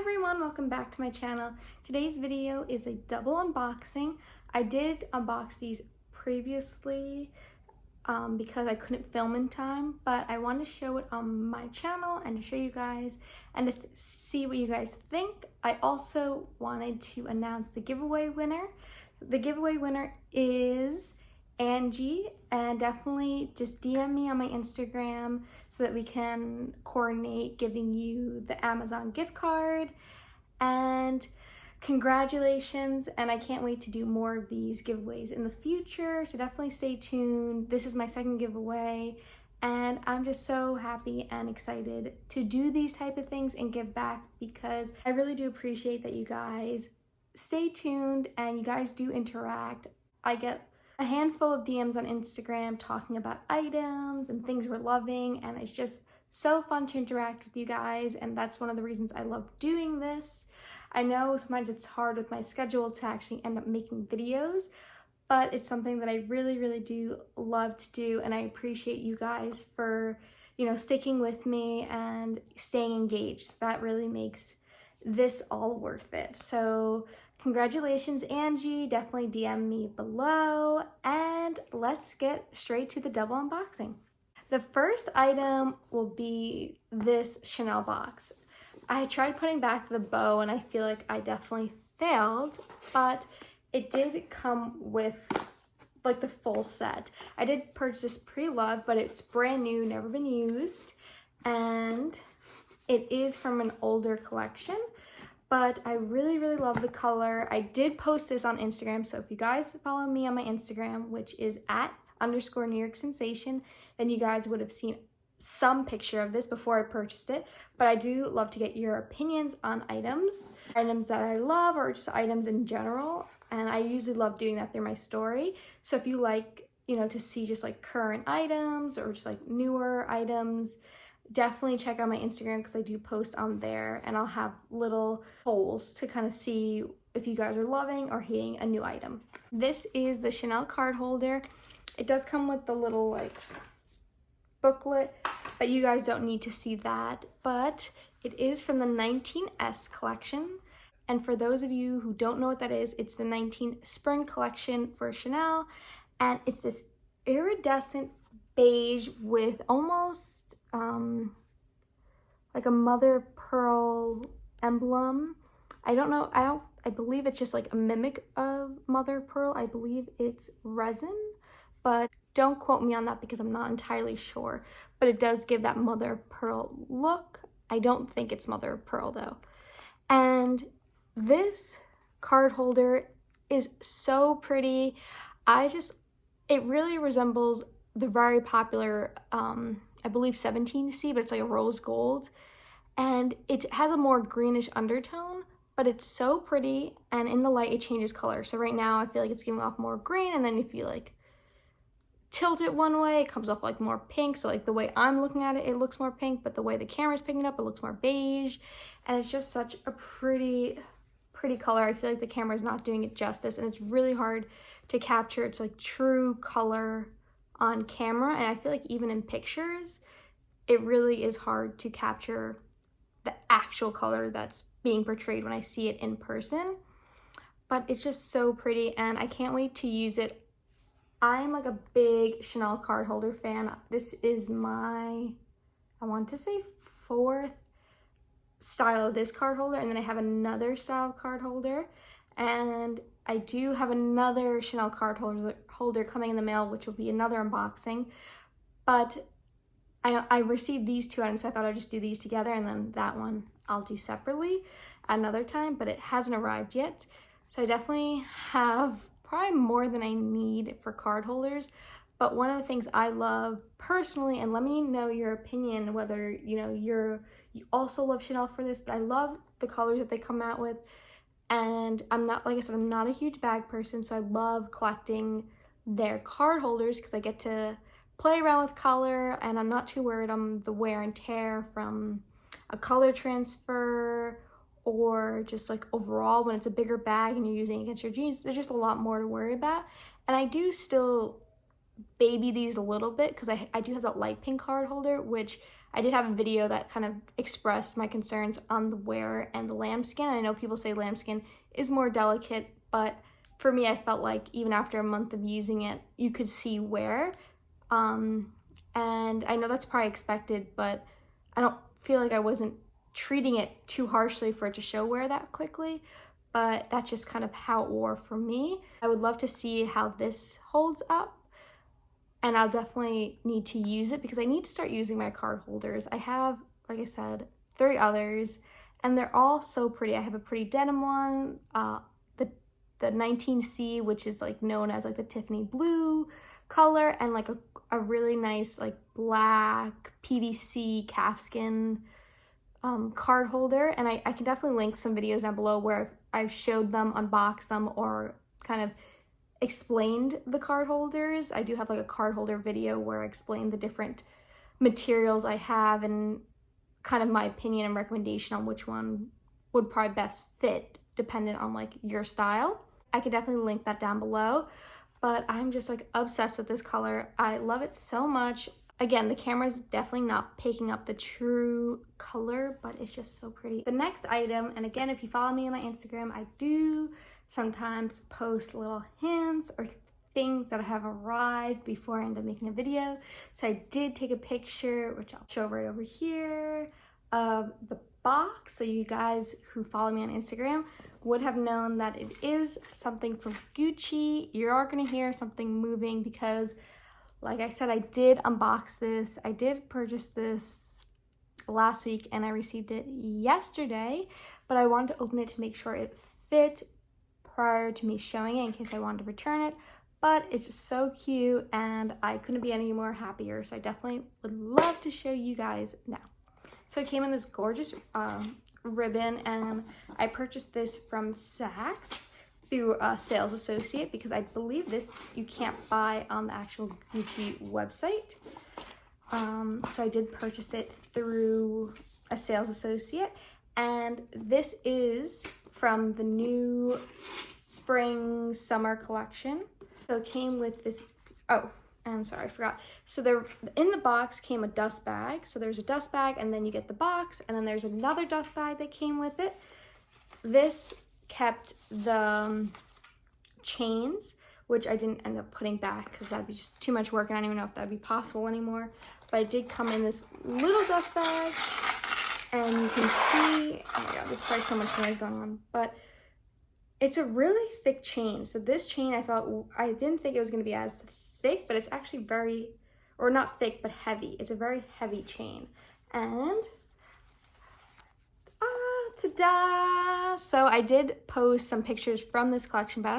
everyone, welcome back to my channel. Today's video is a double unboxing. I did unbox these previously because I couldn't film in time, but I want to show it on my channel and to show you guys and to see what you guys think. I also wanted to announce the giveaway winner. The giveaway winner is Angie, and definitely just DM me on my Instagram so that we can coordinate giving you the Amazon gift card. And congratulations, and I can't wait to do more of these giveaways in the future, so definitely stay tuned. This is my second giveaway and I'm just so happy and excited to do these type of things and give back, because I really do appreciate that you guys stay tuned and you guys do interact. I get a handful of DMs on Instagram talking about items and things we're loving, and it's just so fun to interact with you guys, and that's one of the reasons I love doing this. I know sometimes it's hard with my schedule to actually end up making videos, but it's something that I really do love to do, and I appreciate you guys for, sticking with me and staying engaged. That really makes this all worth it. So congratulations, Angie. Definitely DM me below, and let's get straight to the double unboxing. The first item will be this Chanel box. I tried putting back the bow and I feel like I definitely failed, but it did come with like the full set. I did purchase this pre-loved, but it's brand new, never been used, and it is from an older collection. But I really love the color. I did post this on Instagram, so if you guys follow me on my Instagram, which is @_New York Sensation, then you guys would have seen some picture of this before I purchased it. But I do love to get your opinions on items that I love, or just items in general, and I usually love doing that through my story. So if you like, to see just like current items or just like newer items, definitely check out my Instagram, because I do post on there, and I'll have little polls to kind of see if you guys are loving or hating a new item. This is the Chanel card holder. It does come with the little like booklet, but you guys don't need to see that. But it is from the 19S collection, and for those of you who don't know what that is, it's the 19 Spring collection for Chanel, and it's this iridescent beige with almost like a mother of pearl emblem. I believe it's just like a mimic of mother of pearl. I believe it's resin, but don't quote me on that because I'm not entirely sure. But it does give that mother of pearl look. I don't think it's mother of pearl though. And this card holder is so pretty. It really resembles the very popular I believe 17C, but it's like a rose gold, and it has a more greenish undertone, but it's so pretty, and in the light it changes color. So right now I feel like it's giving off more green, and then if you like tilt it one way, it comes off like more pink. So like the way I'm looking at it, it looks more pink, but the way the camera's picking it up, it looks more beige, and it's just such a pretty color. I feel like the camera's not doing it justice, and it's really hard to capture its like true color on camera, and I feel like even in pictures it really is hard to capture the actual color that's being portrayed when I see it in person. But it's just so pretty, and I can't wait to use it. I'm like a big Chanel card holder fan. This is my, I want to say, 4th style of this card holder, and then I have another style of card holder, and I do have another Chanel card holder coming in the mail, which will be another unboxing. But I received these 2 items, so I thought I'd just do these together, and then that one I'll do separately at another time, but it hasn't arrived yet. So I definitely have probably more than I need for card holders. But one of the things I love personally, and let me know your opinion, whether you also love Chanel for this, but I love the colors that they come out with. And I'm not, like I said, I'm not a huge bag person, so I love collecting their card holders because I get to play around with color, and I'm not too worried on the wear and tear from a color transfer, or just like overall when it's a bigger bag and you're using it against your jeans. There's just a lot more to worry about. And I do still baby these a little bit, because I do have that light pink card holder, which I did have a video that kind of expressed my concerns on the wear and the lambskin. I know people say lambskin is more delicate, but for me, I felt like even after a month of using it, you could see wear. And I know that's probably expected, but I don't feel like I wasn't treating it too harshly for it to show wear that quickly, but that's just kind of how it wore for me. I would love to see how this holds up, and I'll definitely need to use it because I need to start using my card holders. I have, like I said, 3 others, and they're all so pretty. I have a pretty denim one, the 19C, which is like known as like the Tiffany blue color, and like a really nice like black PVC calfskin card holder. And I can definitely link some videos down below where I've showed them, unboxed them, or kind of explained the card holders. I do have like a card holder video where I explain the different materials I have and kind of my opinion and recommendation on which one would probably best fit dependent on like your style. I could definitely link that down below, but I'm just like obsessed with this color. I love it so much. Again, the camera is definitely not picking up the true color, but it's just so pretty. The next item, and again, if you follow me on my Instagram, I do sometimes post little hints or things that have arrived before I end up making a video. So I did take a picture, which I'll show right over here, of the box. So you guys who follow me on Instagram would have known that it is something from Gucci. You are gonna hear something moving because, like I said, I did unbox this. I did purchase this last week and I received it yesterday, but I wanted to open it to make sure it fit prior to me showing it in case I wanted to return it. But it's just so cute and I couldn't be any more happier. So I definitely would love to show you guys now. So it came in this gorgeous ribbon, and I purchased this from Saks through a sales associate because I believe this you can't buy on the actual Gucci website. So I did purchase it through a sales associate, and this is from the new spring summer collection. So it came with this, oh, I'm sorry, I forgot. So there, in the box came a dust bag. So there's a dust bag and then you get the box, and then there's another dust bag that came with it. This kept the chains, which I didn't end up putting back because that'd be just too much work and I don't even know if that'd be possible anymore. But it did come in this little dust bag, and you can see, oh my god, there's probably so much noise going on, but it's a really thick chain. So this chain, I didn't think it was going to be as thick, but it's actually very, or not thick, but heavy. It's a very heavy chain. And ta-da! So I did post some pictures from this collection, but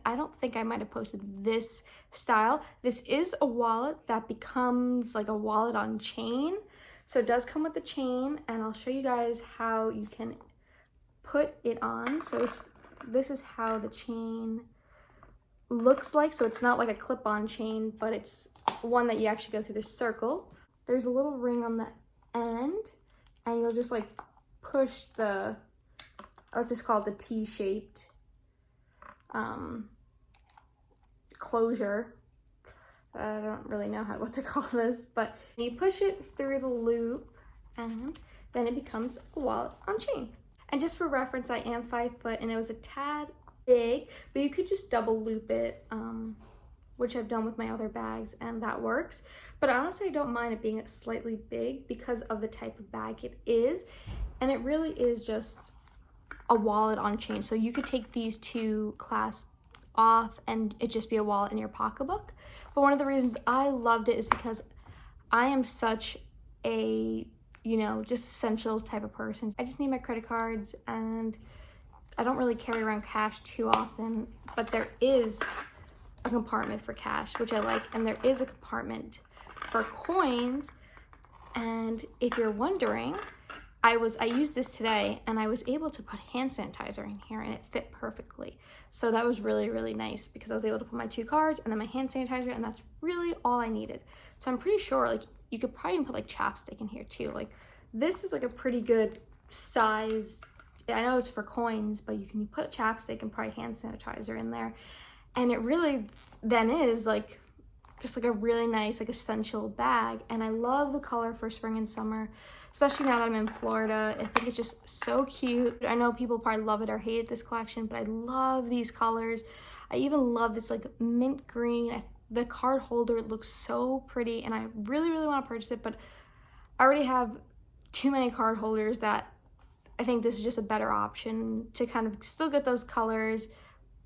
I don't think I might have posted this style. This is a wallet that becomes like a wallet on chain. So it does come with the chain, and I'll show you guys how you can put it on. So this is how the chain looks like. So it's not like a clip-on chain, but it's one that you actually go through the circle. There's a little ring on the end, and you'll just like push the, let's just call it the T-shaped closure. I don't really know what to call this, but you push it through the loop and then it becomes a wallet on chain. And just for reference, I am 5 foot and it was a tad big, but you could just double loop it, which I've done with my other bags, and that works. But honestly, I don't mind it being slightly big because of the type of bag it is. And it really is just a wallet on chain. So you could take these two clasps off and it just be a wallet in your pocketbook. But one of the reasons I loved it is because I am such a, just essentials type of person. I just need my credit cards and I don't really carry around cash too often, but there is a compartment for cash, which I like, and there is a compartment for coins. And if you're wondering, I used this today and I was able to put hand sanitizer in here and it fit perfectly. So that was really, really nice because I was able to put my 2 cards and then my hand sanitizer, and that's really all I needed. So I'm pretty sure like you could probably even put like chapstick in here too. Like this is like a pretty good size. I know it's for coins, but you can put a chapstick and probably hand sanitizer in there. And it really then is like just like a really nice like essential bag, and I love the color for spring and summer, especially now that I'm in Florida. I think it's just so cute. I know people probably love it or hate this collection, but I love these colors. I even love this like mint green. The card holder looks so pretty, and I really want to purchase it, but I already have too many card holders that I think this is just a better option to kind of still get those colors,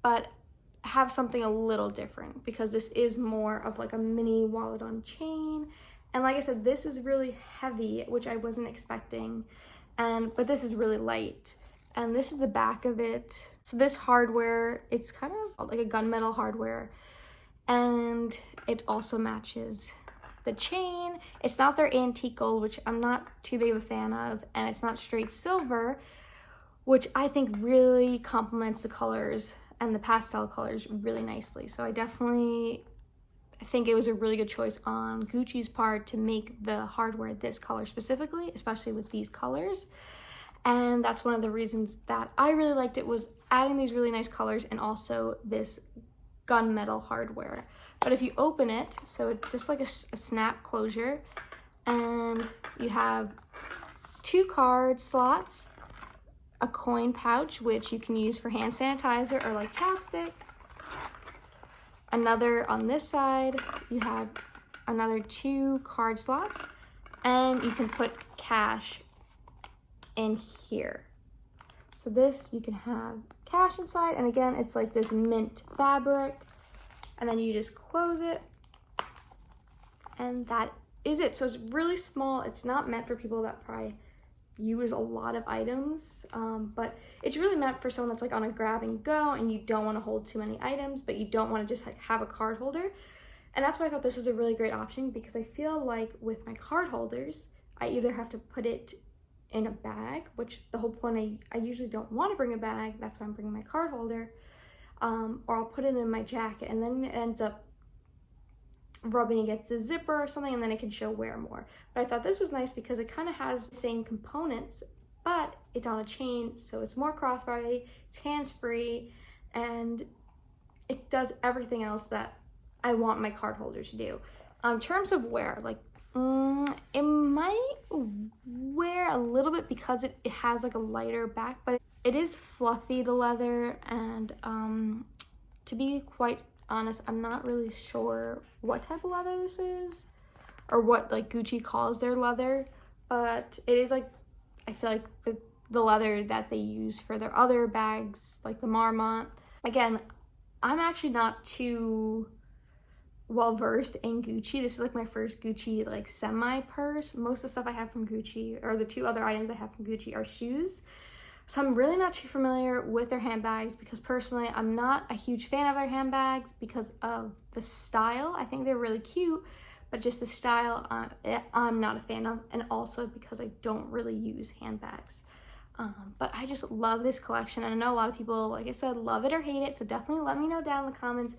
but have something a little different, because this is more of like a mini wallet on chain. And like I said, this is really heavy, which I wasn't expecting, but this is really light. And this is the back of it. So this hardware, it's kind of like a gunmetal hardware, and it also matches the chain. It's not their antique gold, which I'm not too big of a fan of, and it's not straight silver, which I think really complements the colors and the pastel colors really nicely. So I think it was a really good choice on Gucci's part to make the hardware this color specifically, especially with these colors. And that's one of the reasons that I really liked it, was adding these really nice colors and also this gunmetal hardware. But if you open it, so it's just like a snap closure, and you have 2 card slots, a coin pouch, which you can use for hand sanitizer or like chapstick. Another on this side, you have another 2 card slots, and you can put cash in here. So this, you can have cash inside, and again, it's like this mint fabric, and then you just close it, and that is it. So it's really small. It's not meant for people that probably use a lot of items, but it's really meant for someone that's like on a grab and go, and you don't want to hold too many items, but you don't want to just like have a card holder. And that's why I thought this was a really great option, because I feel like with my card holders, I either have to put it in a bag, which the whole point, I usually don't want to bring a bag, that's why I'm bringing my card holder, or I'll put it in my jacket, and then it ends up rubbing against the zipper or something, and then it can show wear more. But I thought this was nice because it kind of has the same components, but it's on a chain, so it's more crossbody, it's hands-free, and it does everything else that I want my card holder to do. In terms of wear, like, it might wear a little bit because it has like a lighter back, but it is fluffy, the leather, and to be quite honest, I'm not really sure what type of leather this is, or what like Gucci calls their leather, but it is like, I feel like the leather that they use for their other bags, like the Marmont. Again, I'm actually not too well versed in Gucci. This is like my first Gucci like semi purse. Most of the stuff I have from Gucci, or the 2 other items I have from Gucci, are shoes. So I'm really not too familiar with their handbags, because personally I'm not a huge fan of their handbags because of the style. I think they're really cute, but just the style I'm not a fan of, and also because I don't really use handbags. But I just love this collection, and I know a lot of people, like I said, love it or hate it, so definitely let me know down in the comments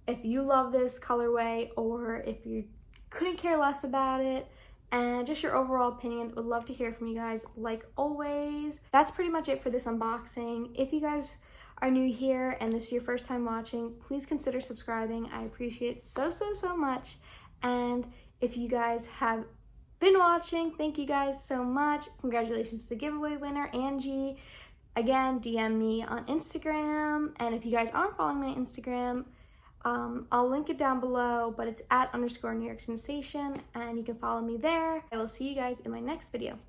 if you love this colorway, or if you couldn't care less about it, and just your overall opinion. Would love to hear from you guys, like always. That's pretty much it for this unboxing. If you guys are new here and this is your first time watching, please consider subscribing. I appreciate it so much. And if you guys have been watching, thank you guys so much. Congratulations to the giveaway winner, Angie. Again, DM me on Instagram, and if you guys aren't following me on Instagram, I'll link it down below, but it's @_New York Sensation, and you can follow me there. I will see you guys in my next video.